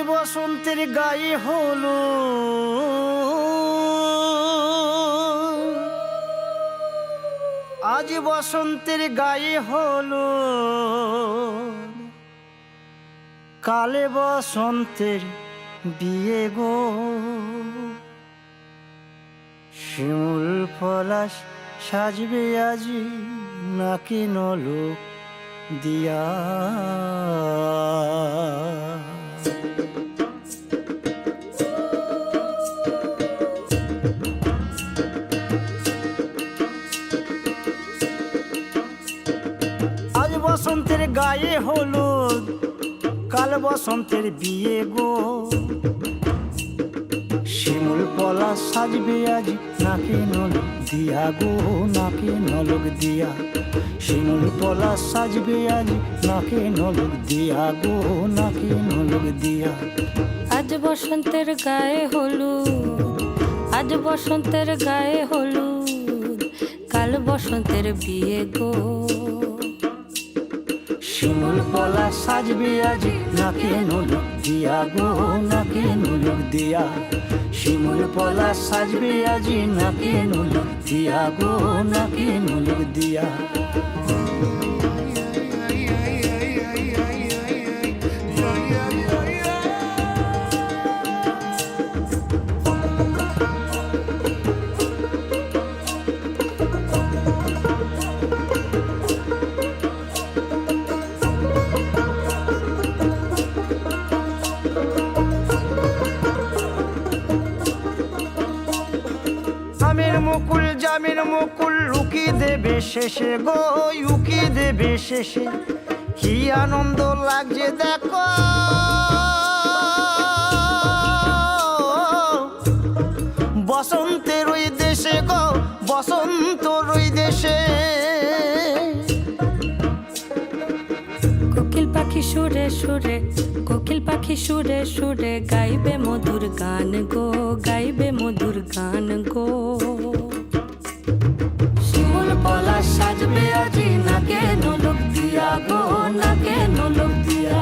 বসন্তের গায়ে হলো আজ বসন্তের গায়ে হলো কালে বসন্তের বিয়ে গো শিমুল পলাশ সাজবে আজি নাকি নলোক দিয়া আজ বসন্তের গায়ে হলুদ কাল বসন্তের বিয়ে গো শিমুল পলাশ সাজবে আজ নাকি নলোক দিয়া গো নাকি নলোক দিয়া শিমুল পলাশ সাজবে আজ নাকি নলোক দিয়া গো নাকি নলোক দিয়া আজ বসন্তের গায়ে হলুদ আজ বসন্তের গায়ে হলুদ কাল বসন্তের বিয়ে গো শিমুল পলাশ সাজবে আজ নাকি নলোক দিয়া গো নাকি নলোক দিয়া শিমুল পলাশ সাজবে আজ নাকি নলোক দিয়া গো নাকি নলোক দিয়া জামিন মুকুল লুকি দেবে শেষে গো উকি দেবে শেষে কি আনন্দ লাগছে দেখো বসন্তের ওই দেশে গো বসন্তর ওই দেশে কোকিল পাখি সুরে সুরে কোকিল পাখি সুরে সুরে গাইবে মধুর গান গো গাইবে মধুর গান গো শিমুল পলাশ সাজবে আজি নাকে নলোক দিয়া গো নাকে নলোক দিয়া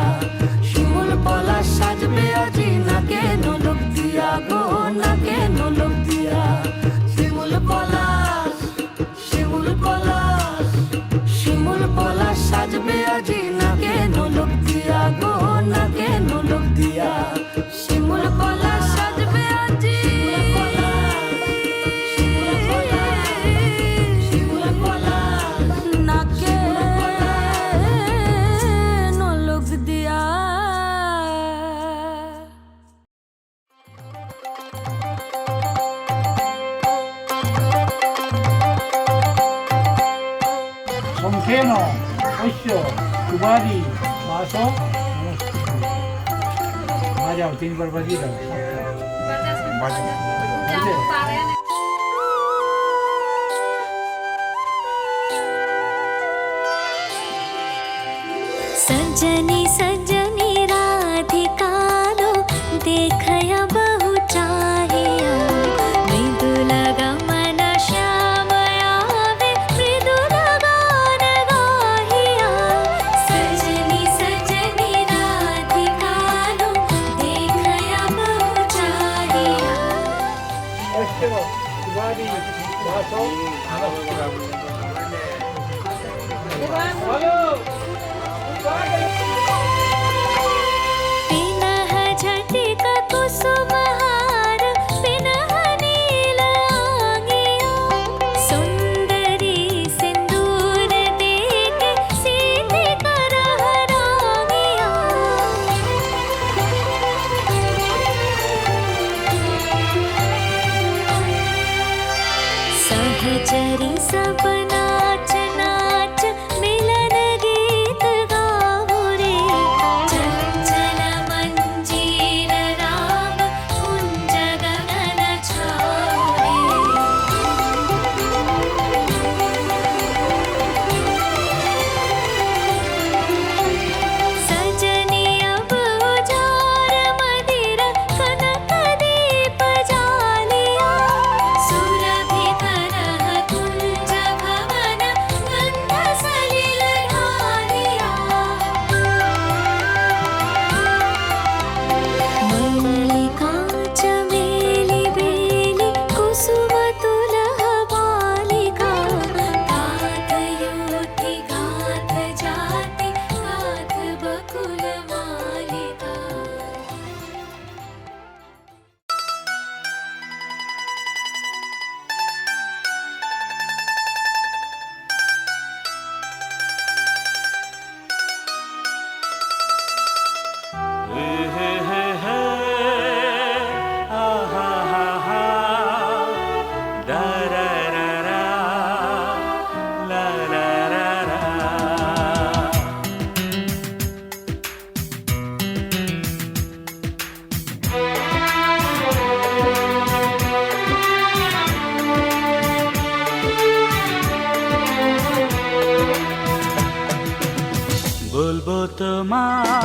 শিমুল পলাশ সাজবে আজি নাকে নলোক দিয়া গো নাকে নলোক দিয়া শিমুল পলাশ শিমুল পলাশ শিমুল পলাশ সাজবে আজি নাকে নলোক দিয়া গো নাকে নলোক দিয়া শিমুল পলাশ সাজবে আজি নাকে নলোক দিয়া সংখ্যেন শস্য সুবাদি মাস বাজাও তিনবার বাজিয়ে দাও सजनी सजनी राधिकालो देखया बहु चाहिया मृदुल गमन श्यामया वे मृदुल गान गाहिया सजनी सजनी राधिकालो देखया बहु चाहिया শস্য সুবাদি মাস ভালো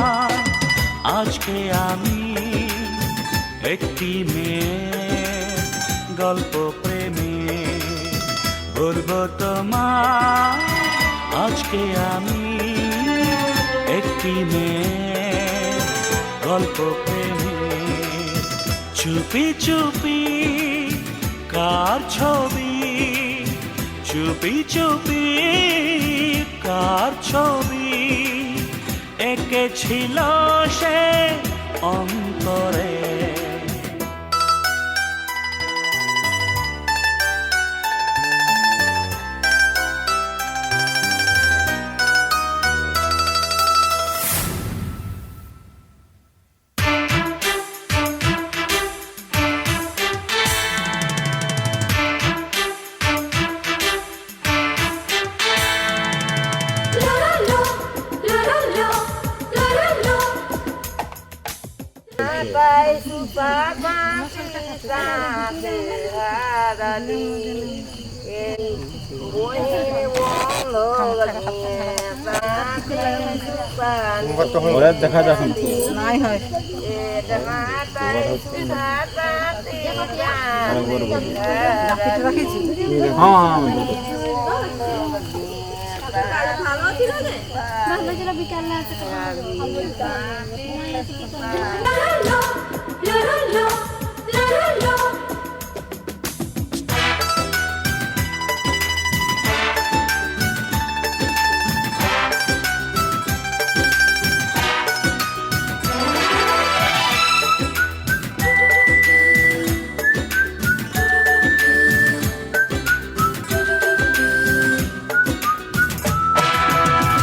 তোমায় আজকে আমি একটি মেয়ের গল্প প্রেমে বলবো তোমায় আজকে আমি একটি মেয়ের গল্প প্রেমে চুপি চুপি কার ছবি চুপি চুপি কার ছবি এঁকেছিল সে অন্তরে দেখা যাক নাই হয়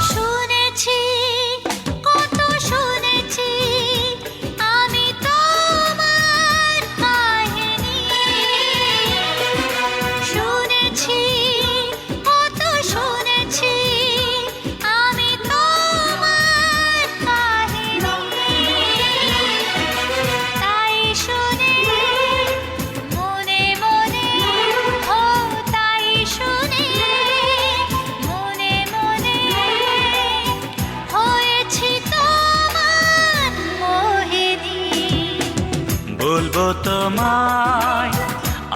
শুনেছি কত শুনেছি আমি তোমার কাহিনী শুনেছি কত শুনেছি আমি তোমার কাহিনী তাই শুনে মনে মনে ও তাই শুনে মনে মনে হয়েছি তোমার মোহিনী বলবো তোমায়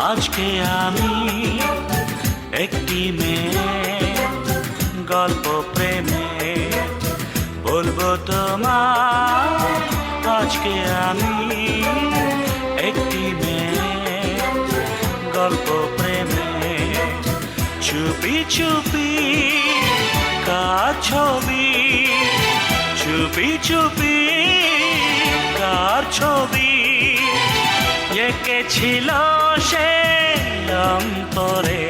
আজকে আমি একটি মেয়ের গল্প প্রেমে বলবো তোমায় আজকে আমি একটি মেয়ের গল্প প্রেমে চুপি চুপি কার ছবি চুপি চুপি কার ছবি এঁকেছিল সে অন্তরে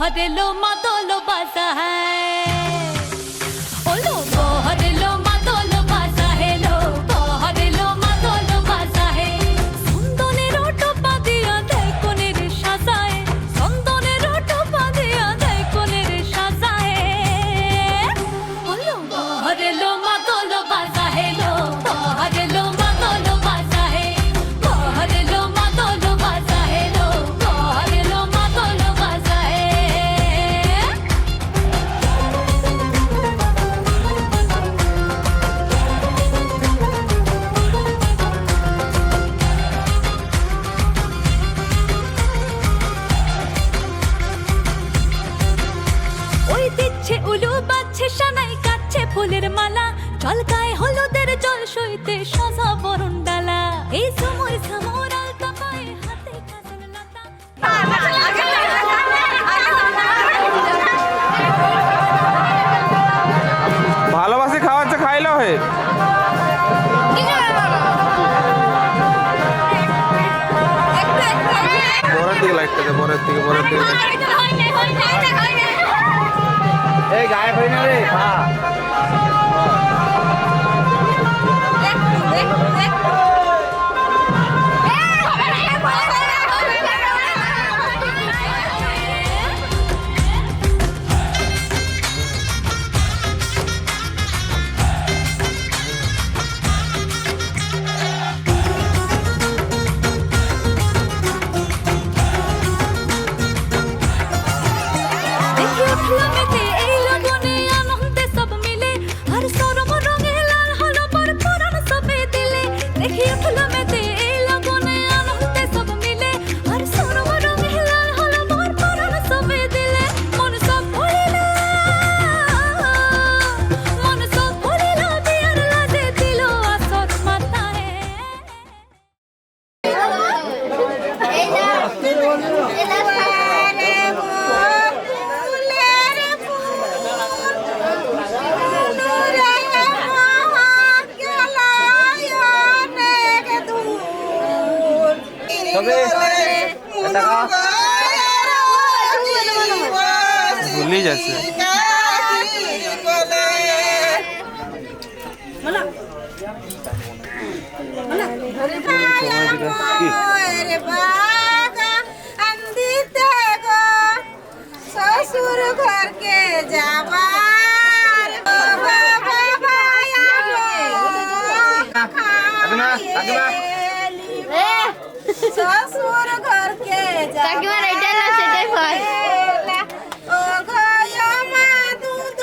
बहर लो मादल बाजा है ओ लो बहर लो मादल बाजा है लो बहर लो मादल बाजा है सुंदने रोटो पादिया देय कोने रे साजाए सुंदने रोटो पादिया देय कोने रे साजाए ओ लो बहर लो मादल बाजा है लो बहर लो मादल बाजा है बहर लो मादल बाजा है लो बहर लो मादल बाजा है ওই দিচ্ছে উলু বাজছে সানাই কাচ্ছে ফুলের মালা জল গায়ে হলুদের জল সইতে সাজা বরণ ডালা এই সময় সামরাল কাপায় হাতে কাজল লতা ভালোবাসে খাওয়াচ্ছে খাইলো হে পরের দিকে লাইট থেকে পরের দিকে এই গায়েব হই না রে দেখি উঠলামেতে এই লগনে আনন্দে সব মিলে আর সরম রঙে লাল হলো পর পরাণ সবে দিলে দেখি উঠলামেতে এই লগনে আনন্দে সব মিলে আর সরম রঙে লাল হলো পর পরাণ সবে দিলে মন সব ভরিল বিয়ার লাজে দিল আসর মাথায় তবে টাকা ভুলেই যাচ্ছে শ্বশুর ঘরকে যাবার শ্বশুর ঘরকে ও গয়া মা দুধ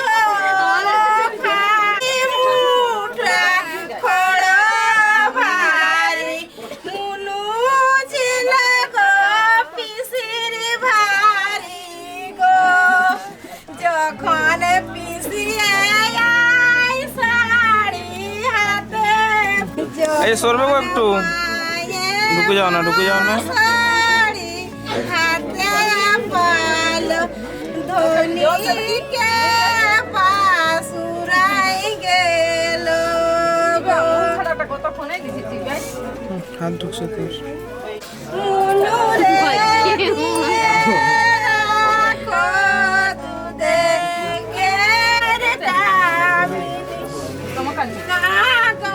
খাই মুঠা খড় ভারি মুনু ছিল গো পিসির ভারি গো যখন পিসি আই শাড়ি হাতে এই সরবে গো একটু ঢুকে যাও না শাড়ি হাতে পাল ধনিকে পাশুরাই গেল গো হাত ঢুকছে তোর মুনুরে রাখো দুধে গেরটামি কাগো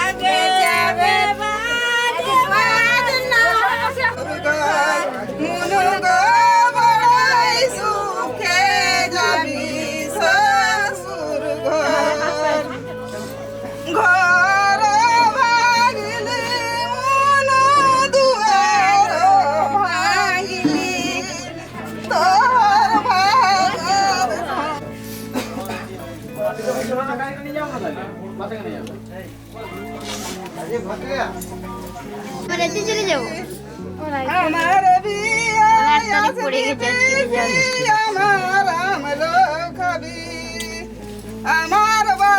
আগে যাবে বাজে বাজনা মুনু গো বড়াই সুখে যাবি শ্বশুর ঘর ঘর ভাগিলি মুনু দুয়ার ভাগিলি তোর ভাগর চলে যাবো আমার বিয়া টাড়ি পড়ে গেছে আমার আমলো খাবি আমার বা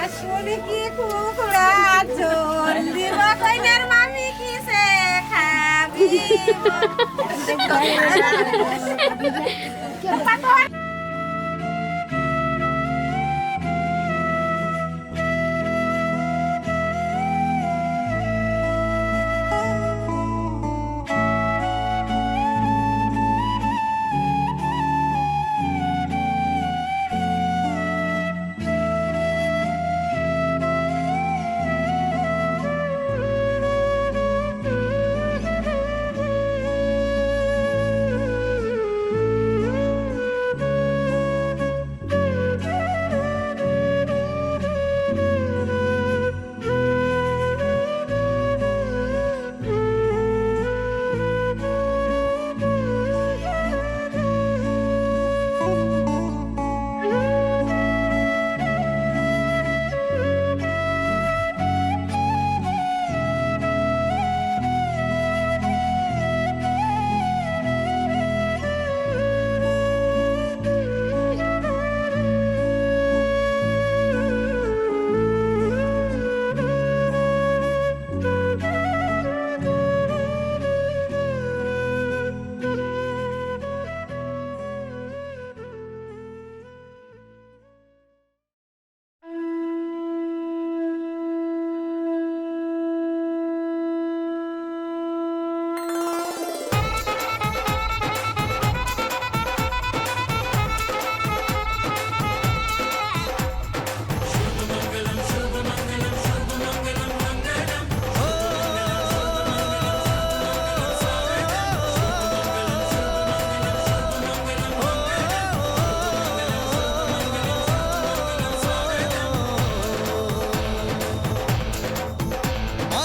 আসলে কি কুকুরা ঝোল দিব কইনার মামি কিসে খাবি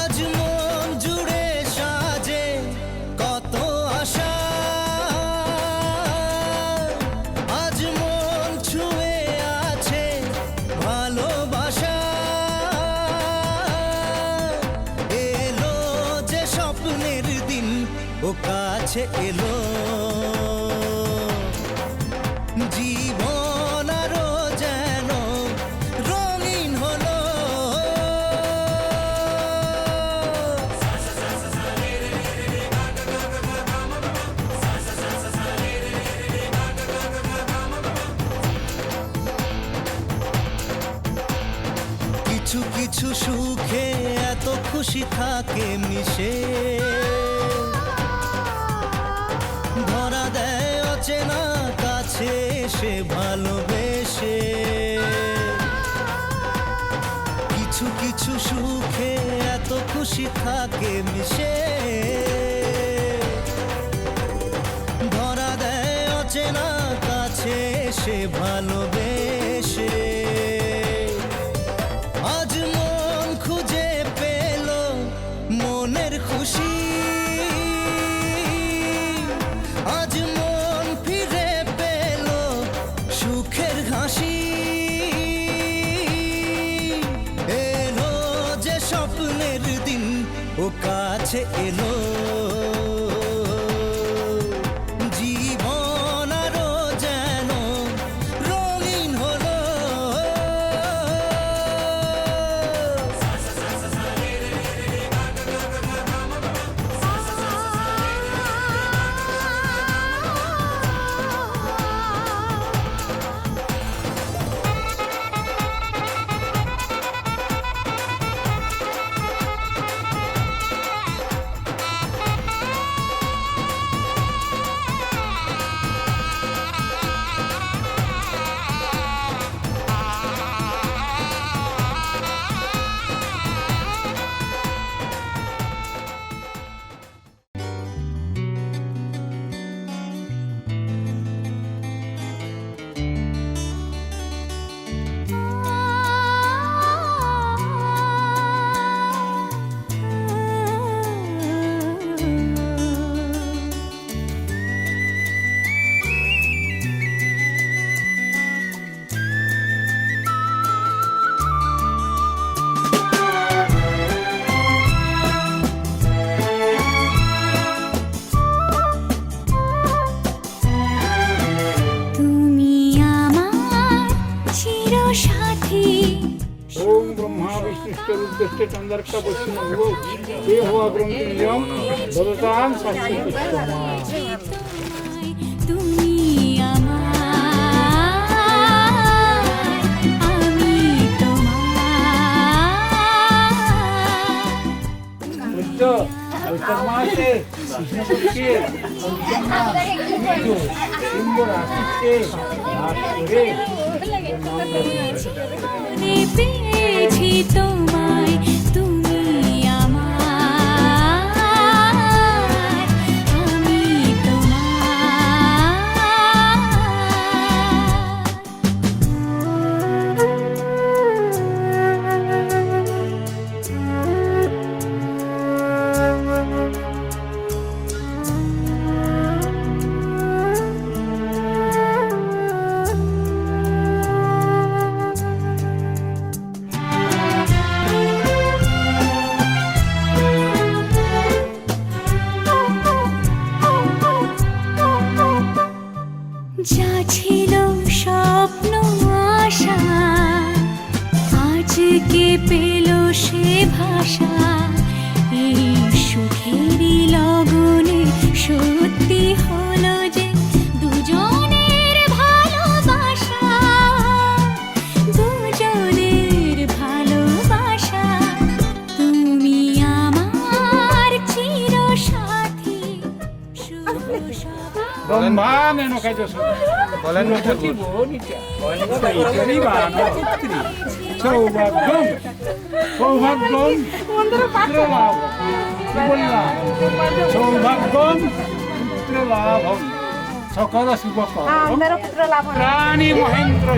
আজ মন জুড়ে সাজে কত আশা, আজ মন ছুঁয়ে আছে ভালোবাসা, এলো যে স্বপ্নের দিন ও কাছে এলো, জীবন আরো যেন রঙিন হলো। কিছু কিছু সুখে এত খুশি থাকে মিশে, ধরা দেয় অচেনা কাছে সে ভালোবেসে। কিছু কিছু সুখে এত খুশি থাকে মিশে, ধরা দেয় অচেনা কাছে সে ভালোবেসে। আজ মন খুঁজে পেল মনের খুশি, আজ মন ফিরে পেল সুখের হাসি, এলো যে স্বপ্নের দিন ও কাছে এলো, জীবন আরো যেন রঙিন হলো। उद्दिष्टे चंद्रका पश्चिमो ये हो अग्रंथियम भवतां शास्त्रम তুমি আমার, আমি তোমার। बुद्ध उत्तरमासे कृष्णपक्षे पंचमा सिंह राशिते आश्वरे মনে পেয়েছি তোমায়, তুমি আমার, আমি যা ছিল স্বপ্ন আশা, আজকে পেল সে ভাষা। এই সুখেরই লগনে সত্যি হলো যে দুজনের ভালোবাসা, দুজনের ভালোবাসা। তুমি আমার চিরসাথী, শুভ সভা। ब्रह्मांड कैसे বলেন सौभाग्यम सौभाग्यम पुत्रलाभ सौभाग्यम पुत्रलाभम सकल शुभकरम प्राणी महेंद्र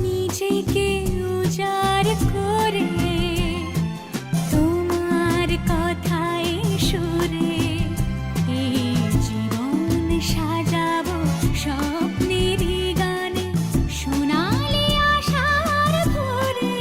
নিজেকে উজাড় করে তোমার কথায় সুরে এই জীবন সাজাবো স্বপ্নেরই গানে, সোনালি আশার ভোরে।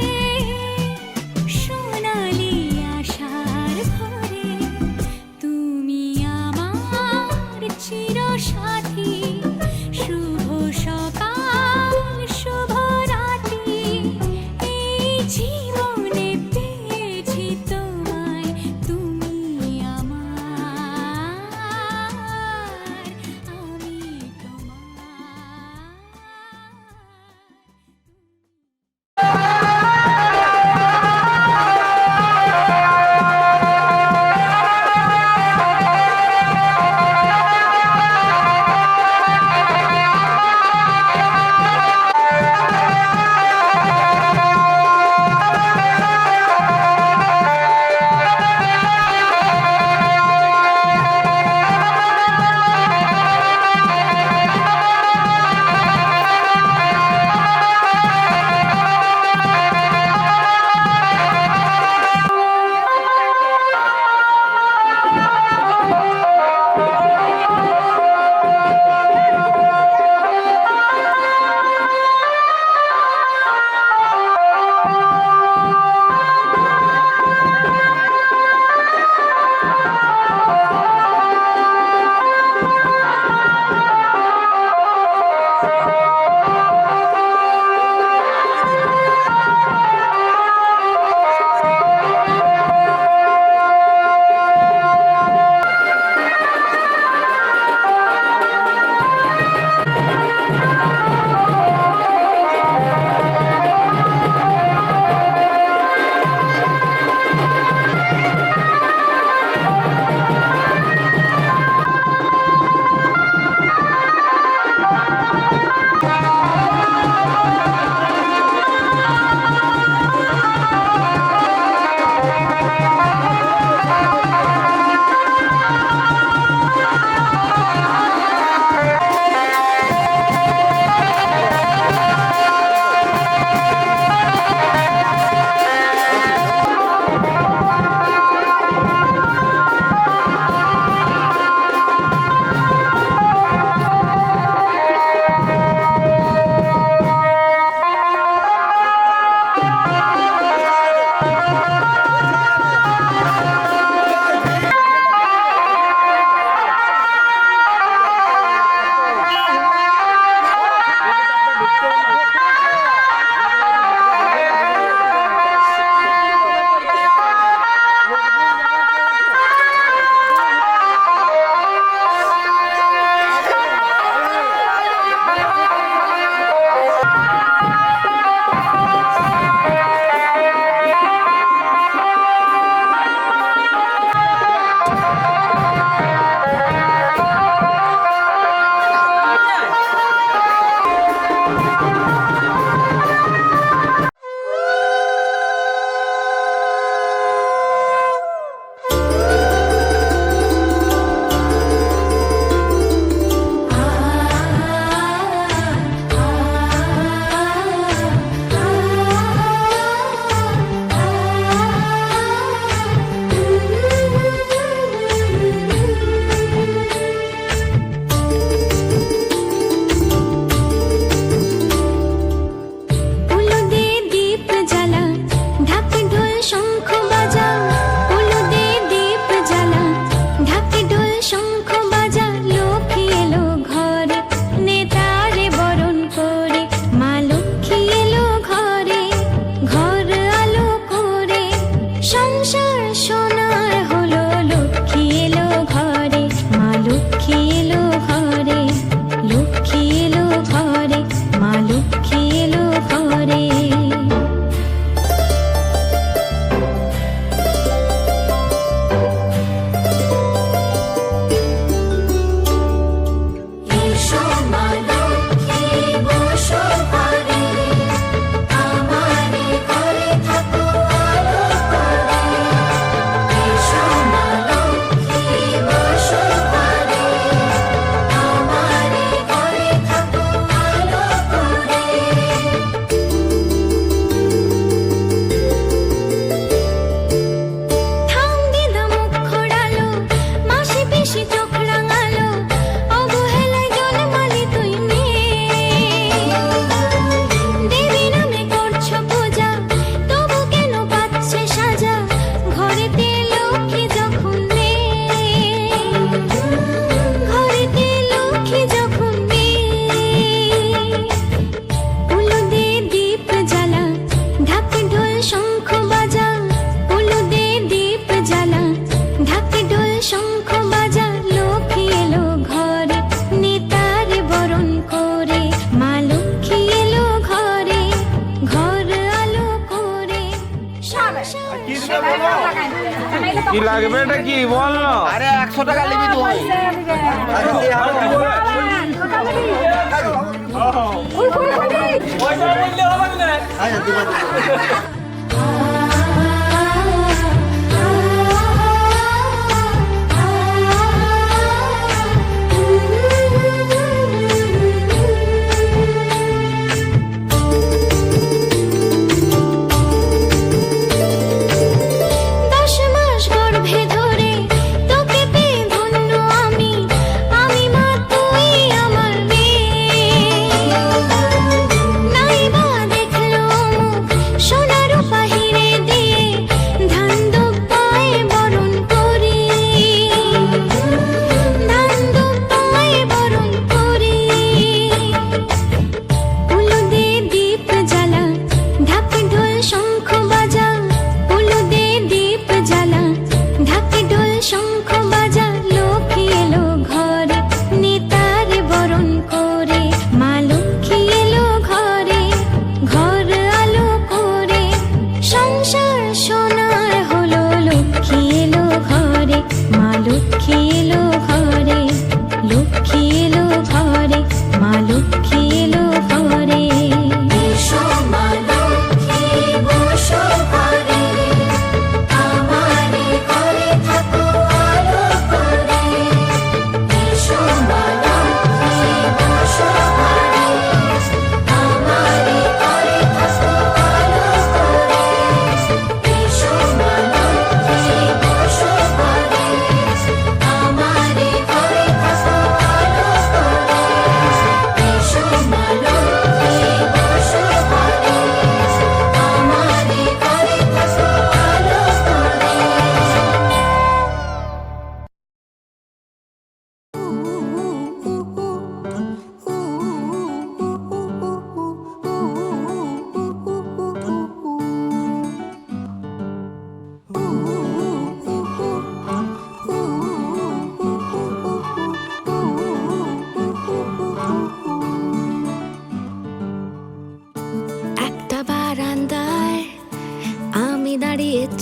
কি লাগবে এটা কি বল না? আরে 100 টাকা নিবি তুই।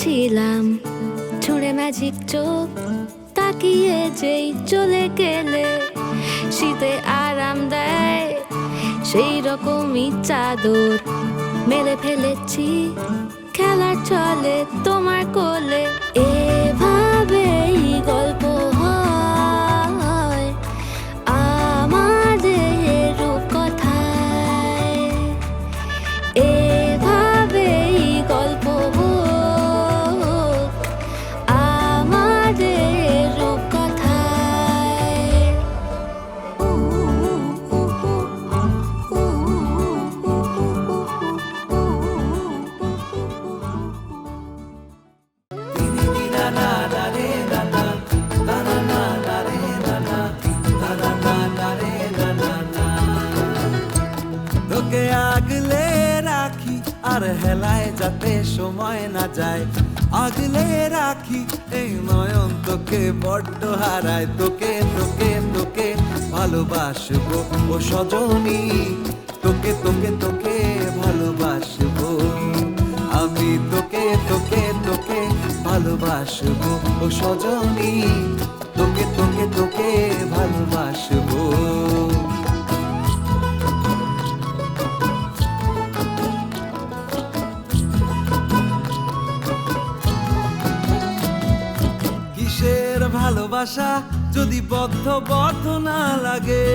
ছিলাম ছুঁড়ে ম্যাজিক চোখ তাকিয়ে যেই চলে গেলে শীতে আরাম দেয় সেই রকমই চাদর মেলে ফেলেছি খেলার চলে তোমার কোলে এভাবেই গল্প হয় আমাদের রূপকথায় এভাবেই গল্প আমাদের রূপকথায় তোকে আগলে রাখি আর হেলায় যাতে সময় না যায় আগলে রাখি এই নয়ন তোকে বড্ড হারায় তোকে তোকে তোকে ভালোবাসবো ও সজনী তোকে তোকে তোকে ভালোবাসবো আমি তোকে তোকে তোকে ভালোবাসবো ও সজনী তোকে তোকে তোকে ভালোবাসবো কিসের ভালোবাসা যদি বদ্ধ না লাগে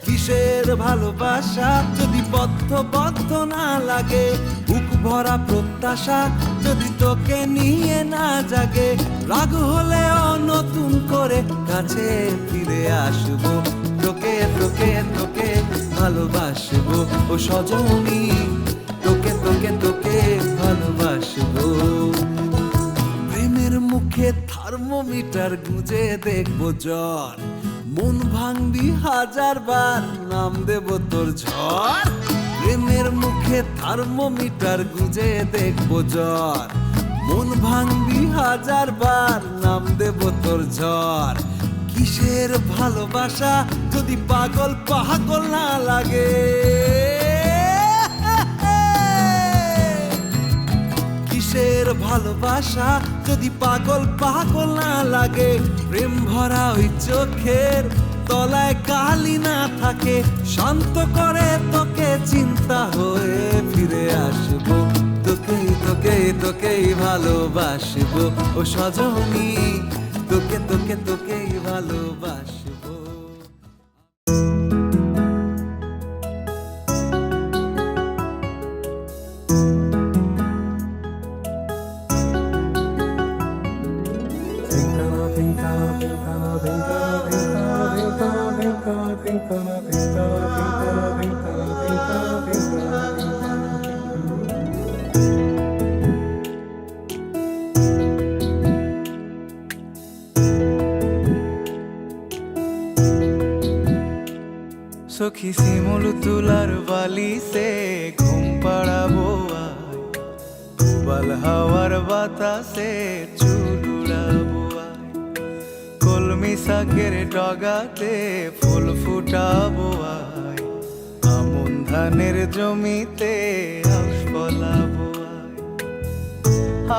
কিসের ভালোবাসা যদি বদ্ধ না লাগে বুক ভরা প্রত্যাশা যদি তোকে নিয়ে না জাগে রাগ হলেও নতুন করে কাছে ফিরে আসবো তোকে তোকে তোকে ভালোবাসবো ও সজনী তোকে তোকে তোকে ভালোবাসবো প্রেমের মুখে থার্মোমিটার গুঁজে দেখবো জ্বর মন ভাঙবি 1000 বার নাম দেব তোর ঝড় প্রেমের মুখে থার্মোমিটার গুঁজে দেখবো জ্বর মন ভাঙবি 1000 বার নাম দেব তোর ঝড় কিসের ভালোবাসা যদি পাগল না লাগে ভালোবাসা যদি পাগল পাগল না লাগে, প্রেম ভরা ওই চোখের তলায় কালি না থাকে, শান্ত করে তোকে চিন্তা হয়ে ফিরে আসবো, তোকেই তোকেই তোকেই ভালোবাসবো ও সজনী, তোকে তোকে তোকেই ভালোবাসবো। সখী শিমুল তুলার বালি সে ঘুম পাড়াবো আয়, উবাল হাওয়ার বাতাসে চুল উড়াবো আয়, কলমি শাকের ডগাতে ফুল ফুটাবো আয়, আমন ধানের জমিতে আউশ ফলাবো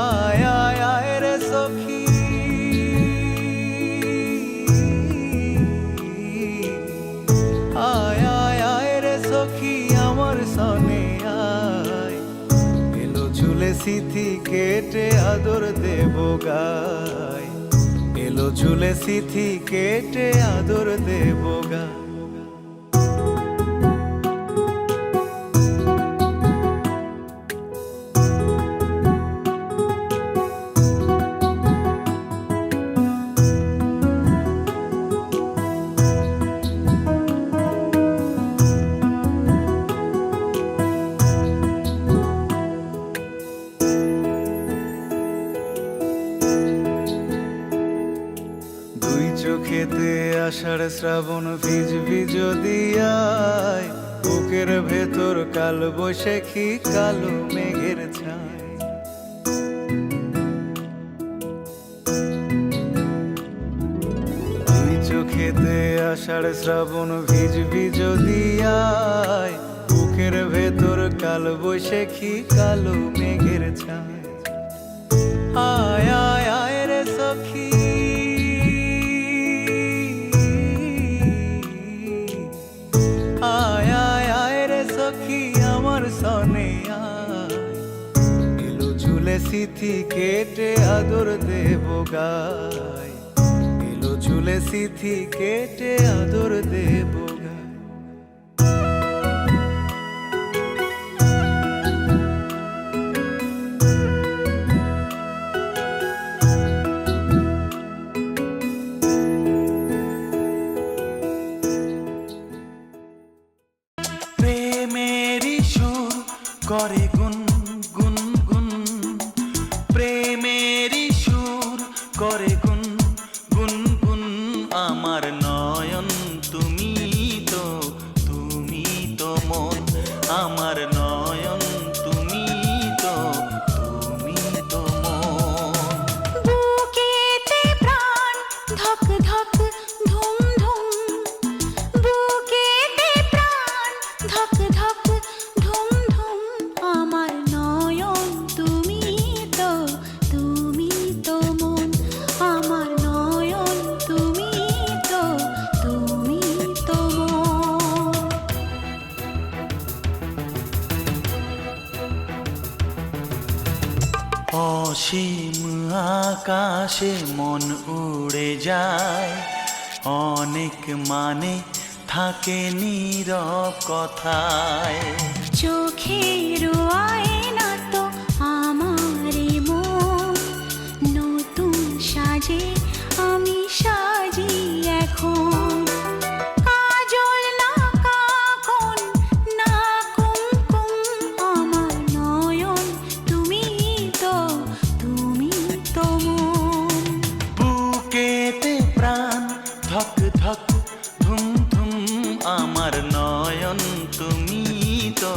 আয়, আয় আয় রে সখী, আয় আয় আয় রে সখী আমার সনে আয়, এলো ঝুলে সিথি কেটে আদর দেব গায়, এলো ঝুলে সিথি কেটে আদর দেব গায়। চোখেতে আষাঢ় শ্রাবণ ভিজবি যদি আয়, বুকের ভেতর কাল বৈশাখী কালো মেঘের ছায়, দুই চোখেতে আষাঢ় শ্রাবণ ভিজবি যদি আয়, বুকের ভেতর কাল বৈশাখী কালো মেঘের ছায়, আয় আয় আয় রে সখী, আয় আয় আয় রে সখী আমার সনে আয়, এলো ঝুলে সিথি কেটে আদর দেব গায়, এলো ঝুলে সিথি কেটে আদর দেব গায়। করে গুন গুন গুন, প্রেমেরই সুর করে গুন গুন গুন, আমার নয়ন তুমি তো মন, আমার নয়ন তুমি তো মন, বুকেতে প্রাণ ধক ধক ধুম ধুম, বুকেতে প্রাণ ধক ধক ধুম ধুম, আমার নয়ন তুমি তো মন, আমার নয়ন তুমি তো মন। অসীম আকাশে মন উড়ে যায়, অনেক মানে থাকে নীরব কথায়, চোখের আয়না তো আমারই মন, নতুন সাজে আমি সাজি এখন, কাজল না কাকন না কুমকুম, আমার নয়ন তুমি তো মন, বুকেতে প্রাণ ধক ধক ধুম ধুম, আমার নয়ন তুমি তো